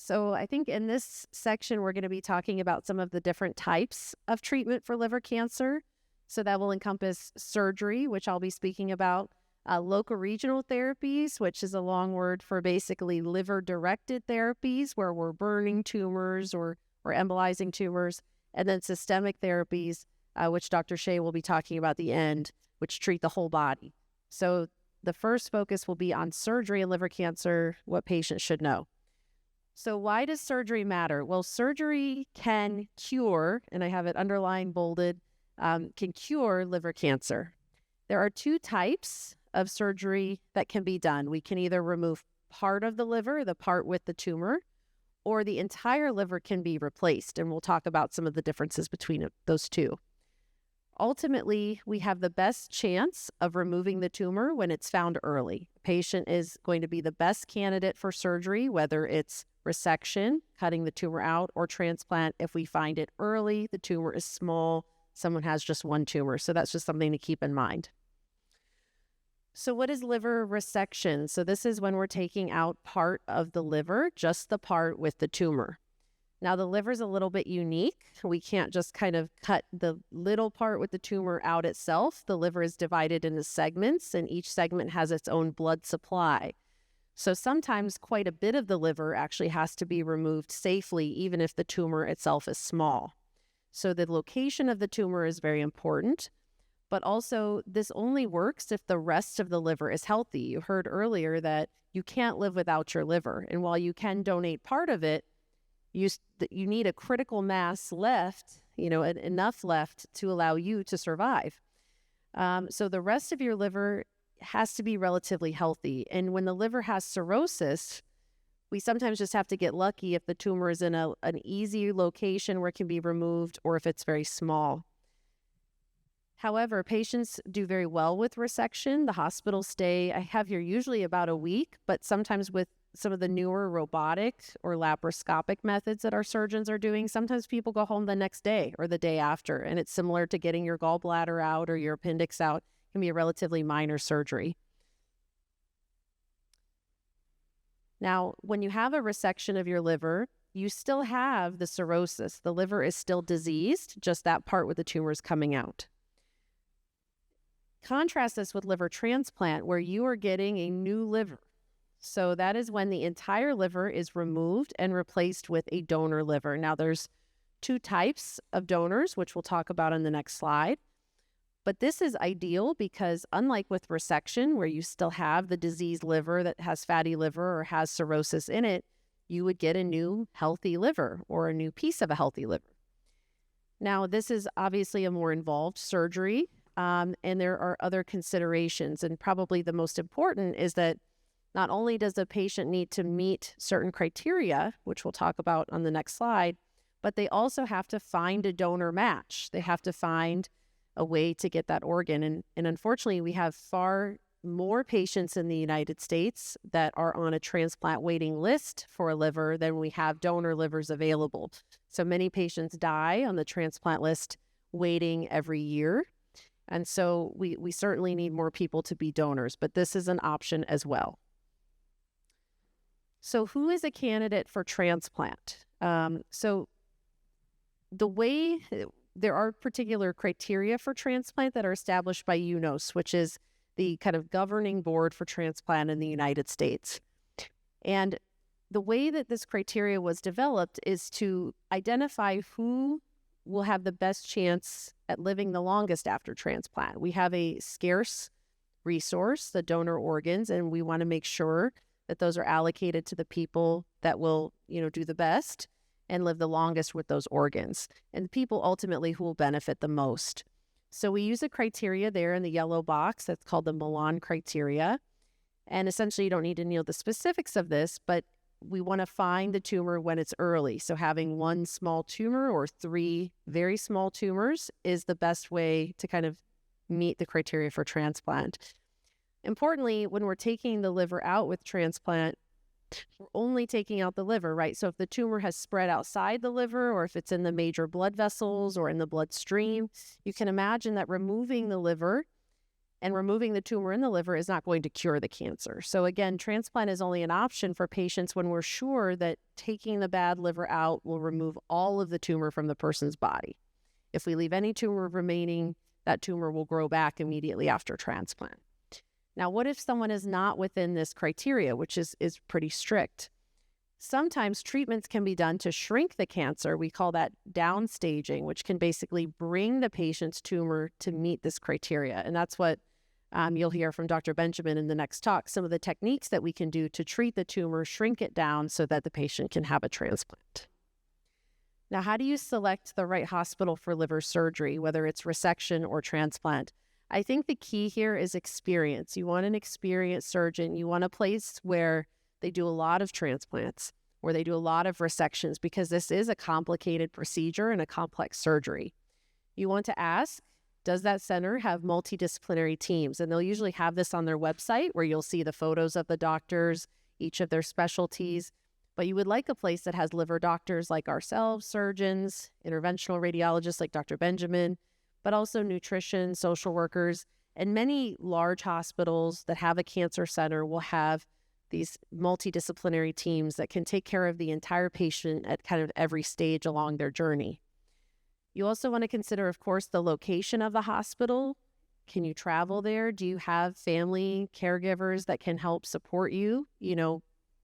So I think in this section, we're going to be talking about some of the different types of treatment for liver cancer. So that will encompass surgery, which I'll be speaking about, local regional therapies, which is a long word for basically liver-directed therapies, where we're burning tumors or embolizing tumors, and then systemic therapies, which Dr. Shea will be talking about at the end, which treat the whole body. So the first focus will be on surgery and liver cancer, what patients should know. So why does surgery matter? Well, surgery can cure, and I have it underlined, bolded, can cure liver cancer. There are two types of surgery that can be done. We can either remove part of the liver, the part with the tumor, or the entire liver can be replaced, and we'll talk about some of the differences between those two. Ultimately, we have the best chance of removing the tumor when it's found early. The patient is going to be the best candidate for surgery, whether it's resection, cutting the tumor out, or transplant. If we find it early, the tumor is small, someone has just one tumor. So that's just something to keep in mind. So what is liver resection? So this is when we're taking out part of the liver, just the part with the tumor. Now, the liver is a little bit unique. We can't just kind of cut the little part with the tumor out itself. The liver is divided into segments, and each segment has its own blood supply. So sometimes quite a bit of the liver actually has to be removed safely, even if the tumor itself is small. So the location of the tumor is very important, but also this only works if the rest of the liver is healthy. You heard earlier that you can't live without your liver, and while you can donate part of it, you need a critical mass left, enough left to allow you to survive. So the rest of your liver has to be relatively healthy. And when the liver has cirrhosis, we sometimes just have to get lucky if the tumor is in an easy location where it can be removed, or if it's very small. However, patients do very well with resection. The hospital stay, I have here, usually about a week, but sometimes with some of the newer robotic or laparoscopic methods that our surgeons are doing, sometimes people go home the next day or the day after, and it's similar to getting your gallbladder out or your appendix out. It can be a relatively minor surgery. Now, when you have a resection of your liver, you still have the cirrhosis. The liver is still diseased, just that part with the tumor is coming out. Contrast this with liver transplant, where you are getting a new liver. So that is when the entire liver is removed and replaced with a donor liver. Now, there's two types of donors, which we'll talk about on the next slide. But this is ideal because unlike with resection, where you still have the diseased liver that has fatty liver or has cirrhosis in it, you would get a new healthy liver or a new piece of a healthy liver. Now, this is obviously a more involved surgery, and there are other considerations. And probably the most important is that not only does the patient need to meet certain criteria, which we'll talk about on the next slide, but they also have to find a donor match. They have to find a way to get that organ. And unfortunately, we have far more patients in the United States that are on a transplant waiting list for a liver than we have donor livers available. So many patients die on the transplant list waiting every year. And so we certainly need more people to be donors, but this is an option as well. So who is a candidate for transplant? So the way there are particular criteria for transplant that are established by UNOS, which is the kind of governing board for transplant in the United States. And the way that this criteria was developed is to identify who will have the best chance at living the longest after transplant. We have a scarce resource, the donor organs, and we want to make sure that those are allocated to the people that will, do the best and live the longest with those organs, and the people ultimately who will benefit the most. So we use a criteria there in the yellow box that's called the Milan criteria. And essentially, you don't need to know the specifics of this, but we want to find the tumor when it's early. So having one small tumor or three very small tumors is the best way to kind of meet the criteria for transplant. Importantly, when we're taking the liver out with transplant, we're only taking out the liver, right? So if the tumor has spread outside the liver, or if it's in the major blood vessels or in the bloodstream, you can imagine that removing the liver And removing the tumor in the liver is not going to cure the cancer. So again, transplant is only an option for patients when we're sure that taking the bad liver out will remove all of the tumor from the person's body. If we leave any tumor remaining, that tumor will grow back immediately after transplant. Now, what if someone is not within this criteria, which is pretty strict? Sometimes treatments can be done to shrink the cancer. We call that downstaging, which can basically bring the patient's tumor to meet this criteria. And that's what you'll hear from Dr. Benjamin in the next talk, some of the techniques that we can do to treat the tumor, shrink it down so that the patient can have a transplant. Now, how do you select the right hospital for liver surgery, whether it's resection or transplant? I think the key here is experience. You want an experienced surgeon. You want a place where they do a lot of transplants, where they do a lot of resections, because this is a complicated procedure and a complex surgery. You want to ask, does that center have multidisciplinary teams? And they'll usually have this on their website where you'll see the photos of the doctors, each of their specialties. But you would like a place that has liver doctors like ourselves, surgeons, interventional radiologists like Dr. Benjamin, but also nutrition, social workers, and many large hospitals that have a cancer center will have these multidisciplinary teams that can take care of the entire patient at kind of every stage along their journey. You also want to consider, of course, the location of the hospital. Can you travel there? Do you have family caregivers that can help support you,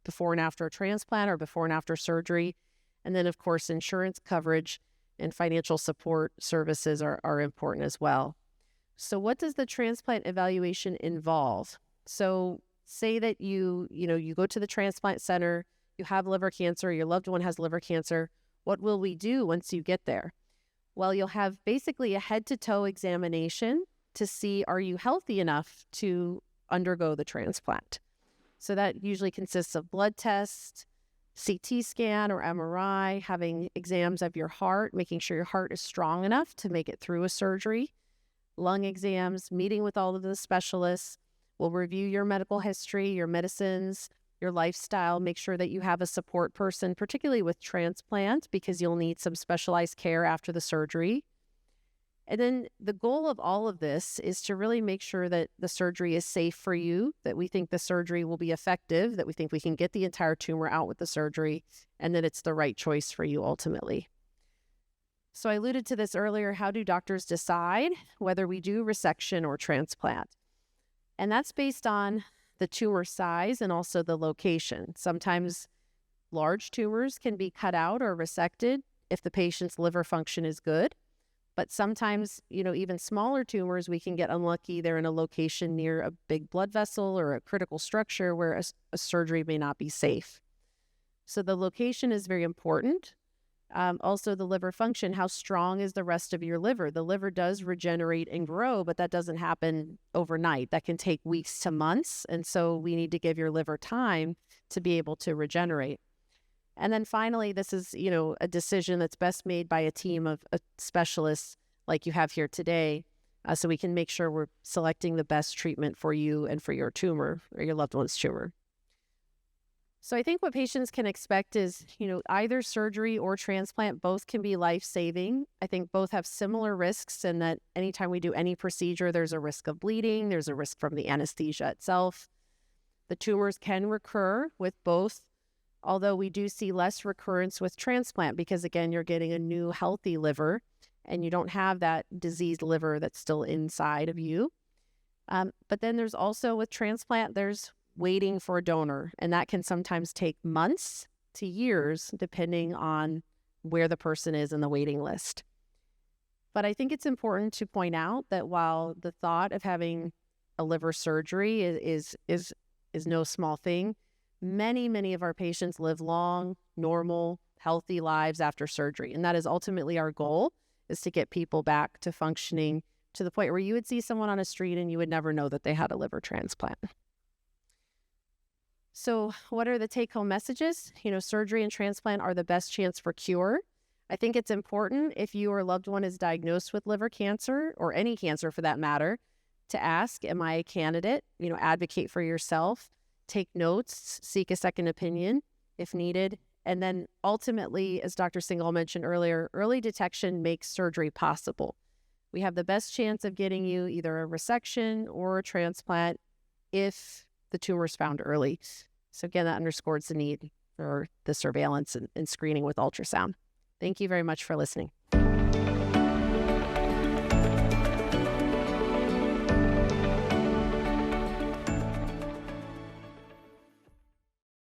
before and after a transplant or before and after surgery? And then, of course, insurance coverage and financial support services are important as well. So what does the transplant evaluation involve? So say that you go to the transplant center, you have liver cancer, your loved one has liver cancer. What will we do once you get there? Well, you'll have basically a head-to-toe examination to see, are you healthy enough to undergo the transplant? So that usually consists of blood tests, CT scan or MRI, having exams of your heart, making sure your heart is strong enough to make it through a surgery, lung exams, meeting with all of the specialists. We'll review your medical history, your medicines, your lifestyle, make sure that you have a support person, particularly with transplant, because you'll need some specialized care after the surgery. And then the goal of all of this is to really make sure that the surgery is safe for you, that we think the surgery will be effective, that we think we can get the entire tumor out with the surgery, and that it's the right choice for you ultimately. So I alluded to this earlier. How do doctors decide whether we do resection or transplant? And that's based on the tumor size and also the location. Sometimes large tumors can be cut out or resected if the patient's liver function is good. But sometimes, even smaller tumors, we can get unlucky. They're in a location near a big blood vessel or a critical structure where a surgery may not be safe. So the location is very important. Also, the liver function, how strong is the rest of your liver? The liver does regenerate and grow, but that doesn't happen overnight. That can take weeks to months. And so we need to give your liver time to be able to regenerate. And then finally, this is, a decision that's best made by a team of specialists like you have here today, so we can make sure we're selecting the best treatment for you and for your tumor or your loved one's tumor. So I think what patients can expect is, either surgery or transplant, both can be life-saving. I think both have similar risks in that anytime we do any procedure, there's a risk of bleeding, there's a risk from the anesthesia itself. The tumors can recur with both, although we do see less recurrence with transplant because, again, you're getting a new healthy liver and you don't have that diseased liver that's still inside of you. But then there's also with transplant, there's waiting for a donor, and that can sometimes take months to years depending on where the person is in the waiting list. But I think it's important to point out that while the thought of having a liver surgery is no small thing, many of our patients live long, normal, healthy lives after surgery. And that is ultimately our goal, is to get people back to functioning to the point where you would see someone on a street and you would never know that they had a liver transplant. So what are the take-home messages? Surgery and transplant are the best chance for cure. I think it's important, if your loved one is diagnosed with liver cancer, or any cancer for that matter, to ask, am I a candidate? Advocate for yourself, take notes, seek a second opinion if needed. And then ultimately, as Dr. Singhal mentioned earlier, early detection makes surgery possible. we have the best chance of getting you either a resection or a transplant if the tumor is found early. So again, that underscores the need for the surveillance and screening with ultrasound. Thank you very much for listening.